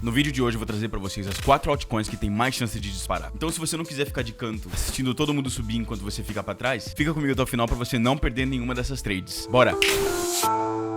No vídeo de hoje eu vou trazer pra vocês as 4 altcoins que tem mais chance de disparar. Então se você não quiser ficar de canto assistindo todo mundo subir enquanto você fica pra trás, fica comigo até o final pra você não perder nenhuma dessas trades. Bora!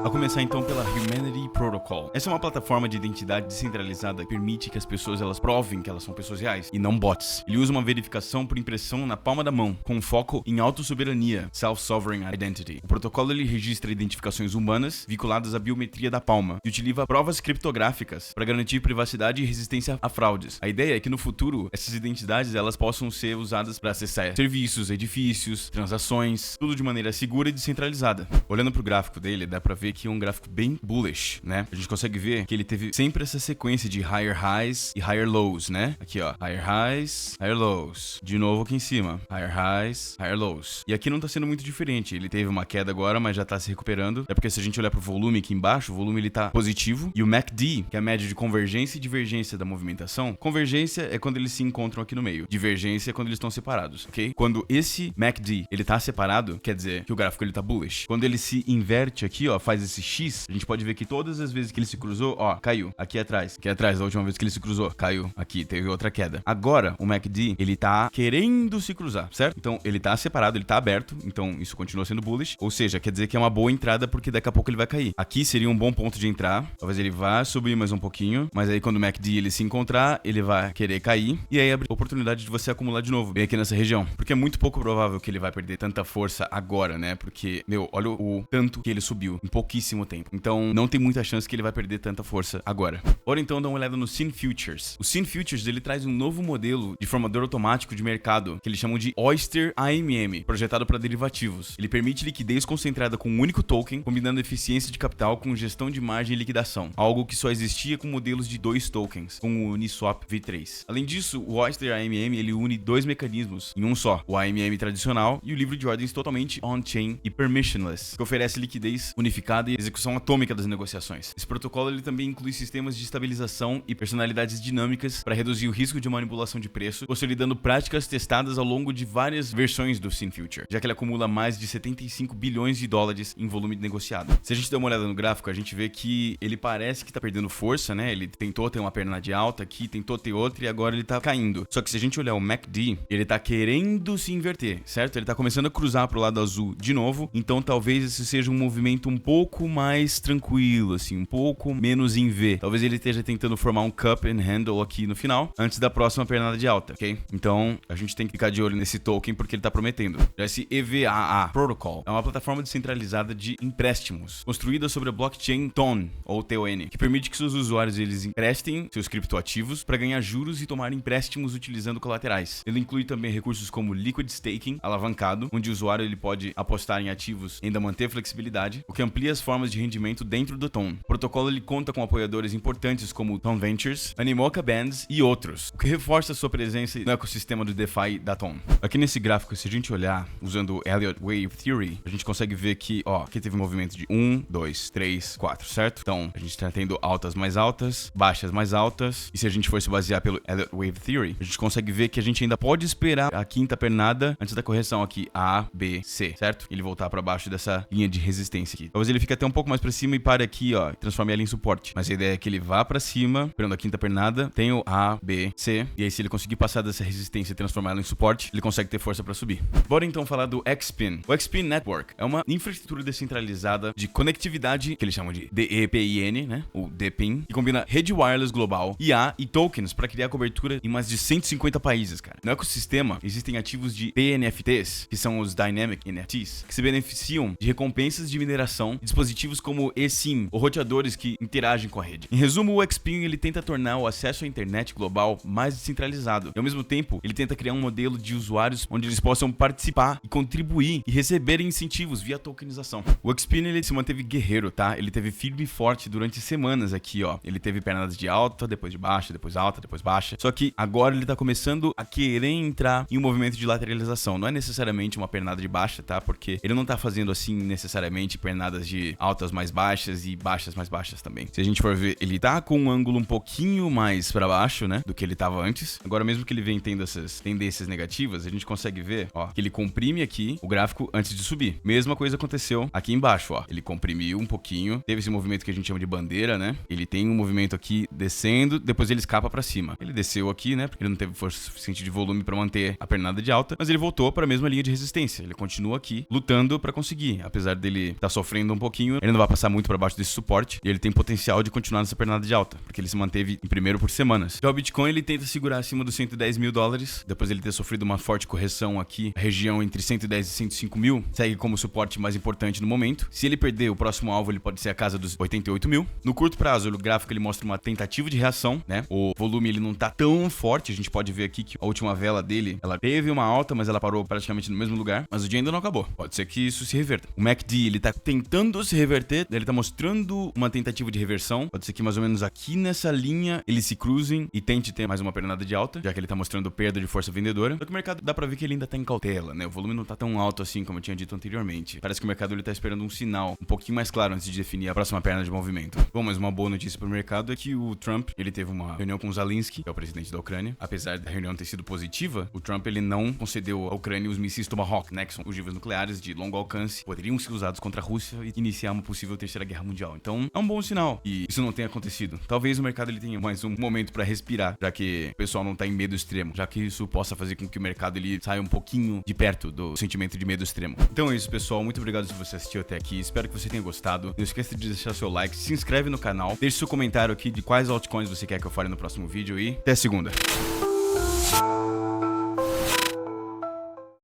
A começar então pela Humanity Protocol. Essa é uma plataforma de identidade descentralizada que permite que as pessoas elas provem que elas são pessoas reais e não bots. Ele usa uma verificação por impressão na palma da mão, com foco em autossoberania, Self-Sovereign Identity. O protocolo ele registra identificações humanas vinculadas à biometria da palma e utiliza provas criptográficas para garantir privacidade e resistência a fraudes. A ideia é que no futuro essas identidades elas possam ser usadas para acessar serviços, edifícios, transações, tudo de maneira segura e descentralizada. Olhando para o gráfico dele, dá para ver que é um gráfico bem bullish, né? A gente consegue ver que ele teve sempre essa sequência de higher highs e higher lows, né? Aqui, ó, higher highs, higher lows. De novo aqui em cima, higher highs, higher lows. E aqui não tá sendo muito diferente. Ele teve uma queda agora, mas já tá se recuperando. É porque se a gente olhar pro volume aqui embaixo, o volume ele tá positivo. E o MACD, que é a média de convergência e divergência da movimentação, convergência é quando eles se encontram aqui no meio. Divergência é quando eles estão separados, ok? Quando esse MACD, ele tá separado, quer dizer que o gráfico ele tá bullish. Quando ele se inverte aqui, ó, faz esse X, a gente pode ver que todas as vezes que ele se cruzou, ó, caiu. Aqui atrás, da última vez que ele se cruzou, caiu. Aqui, teve outra queda. Agora, o MACD, ele tá querendo se cruzar, certo? Então, ele tá separado, ele tá aberto, então isso continua sendo bullish, ou seja, quer dizer que é uma boa entrada porque daqui a pouco ele vai cair. Aqui seria um bom ponto de entrar, talvez ele vá subir mais um pouquinho, mas aí quando o MACD ele se encontrar, ele vai querer cair, e aí abre a oportunidade de você acumular de novo, bem aqui nessa região. Porque é muito pouco provável que ele vai perder tanta força agora, né? Porque, meu, olha o tanto que ele subiu em pouquíssimo tempo. Então, não tem muita chance que ele vai perder tanta força agora. Bora então dar uma olhada no Syn Futures. O Syn Futures, ele traz um novo modelo de formador automático de mercado, que eles chamam de Oyster AMM, projetado para derivativos. Ele permite liquidez concentrada com um único token, combinando eficiência de capital com gestão de margem e liquidação, algo que só existia com modelos de 2 tokens, com o Uniswap V3. Além disso, o Oyster AMM, ele une 2 mecanismos em um só, o AMM tradicional e o livro de ordens totalmente on-chain e permissionless, que oferece liquidez unificada e execução atômica das negociações. Esse protocolo ele também inclui sistemas de estabilização e personalidades dinâmicas para reduzir o risco de manipulação de preço, consolidando práticas testadas ao longo de várias versões do Syn Future, já que ele acumula mais de 75 bilhões de dólares em volume negociado. Se a gente der uma olhada no gráfico, a gente vê que ele parece que tá perdendo força, né? Ele tentou ter uma perna de alta aqui, tentou ter outra e agora ele tá caindo. Só que se a gente olhar o MACD, ele tá querendo se inverter, certo? Ele tá começando a cruzar pro lado azul de novo, então talvez esse seja um movimento um pouco mais tranquilo, assim, um pouco menos em V. Talvez ele esteja tentando formar um cup and handle aqui no final, antes da próxima pernada de alta, ok? Então, a gente tem que ficar de olho nesse token porque ele tá prometendo. Já esse EVAA Protocol é uma plataforma descentralizada de empréstimos, construída sobre a blockchain TON, ou TON, que permite que seus usuários eles emprestem seus criptoativos para ganhar juros e tomar empréstimos utilizando colaterais. Ele inclui também recursos como liquid staking, alavancado, onde o usuário ele pode apostar em ativos e ainda manter flexibilidade, o que amplia as formas de rendimento dentro do TON. O protocolo ele conta com apoiadores importantes como TON Ventures, Animoca Bands e outros, o que reforça sua presença no ecossistema do DeFi da TON. Aqui nesse gráfico, se a gente olhar usando o Elliott Wave Theory, a gente consegue ver que, ó, aqui teve um movimento de 1, 2, 3, 4, certo? Então, a gente está tendo altas mais altas, baixas mais altas, e se a gente for se basear pelo Elliott Wave Theory, a gente consegue ver que a gente ainda pode esperar a quinta pernada antes da correção aqui, A, B, C, certo? Ele voltar para baixo dessa linha de resistência aqui. Talvez ele fique até um pouco mais para cima e pare aqui, ó, e transforme ela em suporte. Mas a ideia é que ele vá para cima, esperando a quinta pernada, tem o A, B, C, e aí se ele conseguir passar dessa resistência e transformar ela em suporte, ele consegue ter força para subir. Bora então falar do XSpin. O XSpin Network é uma infraestrutura descentralizada de conectividade, que eles chamam de DEPIN, né? O DPIN, que combina rede wireless global, IA e tokens para criar cobertura em mais de 150 países, cara. No ecossistema, existem ativos de PNFTs, que são os Dynamic NFTs, que se beneficiam de recompensas de mineração e dispositivos como eSIM, ou roteadores que interagem com a rede. Em resumo, o XSpin ele tenta tornar o acesso à internet global mais descentralizado e, ao mesmo tempo, ele tenta criar um modelo de usuários onde eles possam participar e contribuir e receberem incentivos via tokenização. O XSpin ele se manteve guerreiro, tá? Ele teve firme e forte durante semanas aqui, ó. Ele teve pernadas de alta, depois de baixa, depois alta, depois baixa. Só que agora ele tá começando a querer entrar em um movimento de lateralização. Não é necessariamente uma pernada de baixa, tá? Porque ele não tá fazendo assim necessariamente pernadas de altas mais baixas e baixas mais baixas também. Se a gente for ver, ele tá com um ângulo um pouquinho mais para baixo, né, do que ele tava antes. Agora, mesmo que ele venha tendo essas tendências negativas, a gente consegue ver, ó, que ele comprime aqui o gráfico antes de subir. Mesma coisa aconteceu aqui embaixo, ó. Ele comprimiu um pouquinho, teve esse movimento que a gente chama de bandeira, né? Ele tem um movimento aqui aqui descendo, depois ele escapa pra cima. Ele desceu aqui, né, porque ele não teve força suficiente de volume pra manter a pernada de alta, mas ele voltou pra mesma linha de resistência. Ele continua aqui lutando pra conseguir. Apesar dele estar sofrendo um pouquinho, ele não vai passar muito pra baixo desse suporte e ele tem potencial de continuar nessa pernada de alta, porque ele se manteve em primeiro por semanas. Já o Bitcoin, ele tenta segurar acima dos 110 mil dólares, depois ele ter sofrido uma forte correção aqui, a região entre 110 e 105 mil, segue como o suporte mais importante no momento. Se ele perder, o próximo alvo ele pode ser a casa dos 88 mil. No curto prazo, o gráfico ele mostra uma tentativa de reação, né? O volume ele não tá tão forte, a gente pode ver aqui que a última vela dele, ela teve uma alta, mas ela parou praticamente no mesmo lugar, mas o dia ainda não acabou. Pode ser que isso se reverta. O MACD, ele tá tentando se reverter, ele tá mostrando uma tentativa de reversão. Pode ser que mais ou menos aqui nessa linha eles se cruzem e tente ter mais uma pernada de alta, já que ele tá mostrando perda de força vendedora. Só que o mercado dá pra ver que ele ainda tá em cautela, né? O volume não tá tão alto assim como eu tinha dito anteriormente. Parece que o mercado ele tá esperando um sinal um pouquinho mais claro antes de definir a próxima perna de movimento. Bom, mas uma boa notícia pro mercado é que o Trump, ele teve uma reunião com o Zelensky, que é o presidente da Ucrânia. Apesar da reunião ter sido positiva, o Trump ele não concedeu à Ucrânia os mísseis Tomahawk, né, que são ogivas nucleares de longo alcance, poderiam ser usados contra a Rússia e iniciar uma possível terceira guerra mundial. Então, é um bom sinal e isso não tenha acontecido. Talvez o mercado ele tenha mais um momento pra respirar, já que o pessoal não tá em medo extremo, já que isso possa fazer com que o mercado ele saia um pouquinho de perto do sentimento de medo extremo. Então é isso, pessoal. Muito obrigado se você assistiu até aqui. Espero que você tenha gostado. Não esqueça de deixar seu like, se inscreve no canal, deixe seu comentário aqui de quais altcoins você quer que eu fale no próximo vídeo e até segunda.